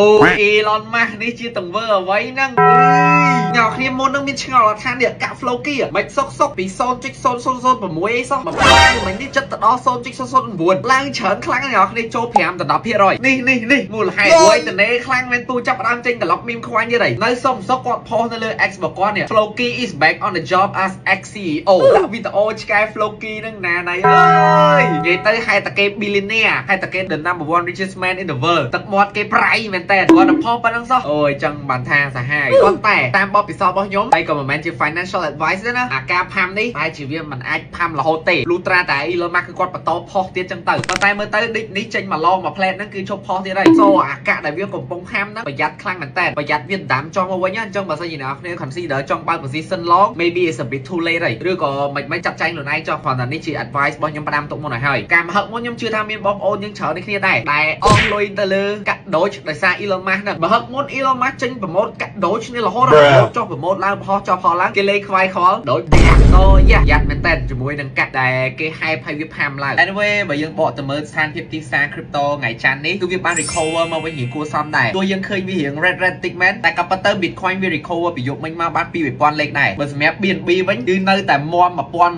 Elon Musk នេះជាទង្វើអ្វីហ្នឹងញ៉ាំគ្នាមុននឹងមានឆ្ងល់អត់ថានេះកាក់ flow key មិនសុកពី 0.0006 អីសោះមកមិននេះចិត្តទៅដល់ 0.009 ឡើងច្រើនខ្លាំងញ៉ាំគ្នាចូល5 ដល់ 10% នេះមូលហេតុមួយតនេខ្លាំងមែនទូចាប់ដើមចេញត្រឡប់មីមខ្វាញ់ទៀតហើយនៅសុំសុកគាត់ផុសនៅលើ X របស់គាត់នេះ flow key is back on the job as ex CEO ដាក់វីដេអូឆ្កែ flow key ហ្នឹងណាណៃអើយនិយាយទៅហេតុតែគេ billionaire ហេតុតែគេ the number one richest man in the world ទឹកមាត់គេប្រៃមែនតើគាត់ទៅផុសប៉ុណ្ណឹងសោះអូយចឹងបានថាសាហាវប៉ុន្តែតាមបទពិសោធន៍របស់ខ្ញុំហើយក៏មិនមែនជា financial advice ទេណាអាការផាំនេះតែជាវាមិនអាចផាំរហូតទេលុះត្រាតែ Elon Musk គឺគាត់បន្តផុសទៀតចឹងទៅប៉ុន្តែមើលទៅដូចនេះចេញមកឡងមកផ្លែតហ្នឹងគឺជប់ផុសទៀតហើយសូអាកាដែលវាកំពុងផាំហ្នឹងប្រយ័ត្នខ្លាំងមែនតើប្រយ័ត្នវាដាំចង់មកវិញអញ្ចឹងបើសិនជាអ្នកគ្នា consider ចង់បើក position long maybe is a bit too late ហើយឬក៏មិនចាត់ចែងខ្លួនឯងចោះគ្រាន់តែនេះជា advice របស់ខ្ញុំផ្ដាំទុកមុនឲ្យហើយការមហឹកមុនខ្ញុំជឿថាមានបងប្អូនយើងច្រើនដូចគ្នាដែរដែលអស់លុយទៅលើកាក់ដូចដោយសារ Elon Musk ហ្នឹងមហឹកមុន Elon Musk ចេញប្រម៉ូតកាក់ដូចនេះរហូតចុះប្រម៉ូតឡើងផុសចុះផុសឡើងគេលេងខ្វាយខ្វល់ដូចអូយ៉ាត់មែនតើជាមួយនឹងកាក់ដែលគេ hype ឲ្យវាផាំឡើង anyway បើយើងបកទៅមើលស្ថានភាពទីផ្សារ crypto ថ្ងៃច័ន្ទនេះគឺវាបាន recover មកវិញរៀងគួរសមដែរទោះយើងឃើញវារៀង red តិចមែនតែក៏ប៉ុន្តែ Bitcoin វា recover ពីយប់មិញមកបាន 2000 លេខដែរបើសម្រាប់ BNB វិញគឺនៅតែមាំ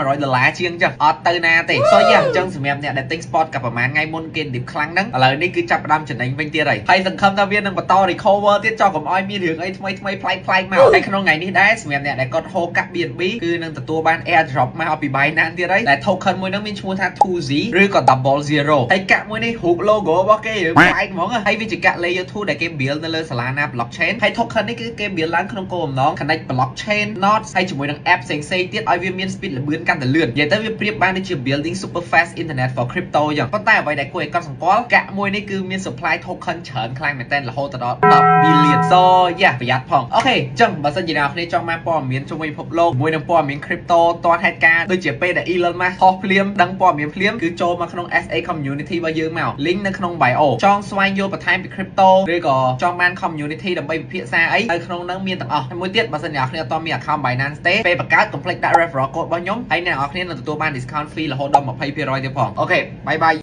$1100ជាងចឹងអត់ទៅណាទេសូយ៉ាអញ្ចឹងសម្រាប់អ្នកដែលទិញ spot កាលប្រហែលថ្ងៃមុនគេ dip ខ្លាំងហ្នឹងឥឡូវនេះគឺចាប់ផ្ដើមចំណេញវិញទៀតហើយសង្ឃឹមថាវានឹងបន្ត recover ទៀតចោះកុំឲ្យមានរឿងអីថ្មីប្លែកមកហើយក្នុងថ្ងៃនេះដែរសម្រាប់អ្នកដែលគាត់ហូរកាក់ BNB គឺនឹងទទួលបាន airdrop មកពី Binance ទៀតហើយដែល token មួយហ្នឹងមានឈ្មោះថា 2Z ឬក៏ 00ហើយកាក់មួយនេះ hook logo របស់គេប្លែកហ្មងហើយវាជាកាក់ layer 2ដែលគេ build នៅលើ Solana blockchain ហើយ token នេះគឺគេ build ឡើងក្នុងគោលបំណង connect blockchain nodes ហើយជាមួយនឹង app ផ្សេងៗទៀតឲ្យវាមាន speed ល្បឿនកាន់តែលឿននិយាយទៅវាប្រៀបបានដូចជា building super fast internet for crypto ចឹងប៉ុន្តែអ្វីដែលគួរឲ្យកត់សម្គាល់កាក់មួយនេះគឺមាន supply token ច្រើនខ្លាំងមែនតើរហូតដល់10 billion so yeah ប្រយ័ត្នផងអូខេចឹងបើសិនជាអ្នកនរចង់បានព័ត៌មានជុំវិញពិភពលោកជាមួយនឹងព័ត៌មាន crypto ទាន់ហេតុការណ៍ដូចជាពេលដែល Elon Musk ហោះភ្លាមដឹងព័ត៌មានភ្លាមគឺចូលមកក្នុង SA community របស់យើងមក link នៅក្នុង bio ចង់ស្វែងយល់បន្ថែមពី crypto ឬក៏ចង់បាន community ដើម្បីពិភាក្សាអីនៅក្នុងហ្នឹងមានទាំងអស់ហើយមួយទៀតបើសិនអ្នកនរអត់មាន account Binance ទេពេលបង្កើត complete ដាក់ referral code របស់ខ្ញុំហើយអ្នកនរនឹងទទួលបាន discount fee រហូតដល់ 20% ទៀតផងអូខេបាយ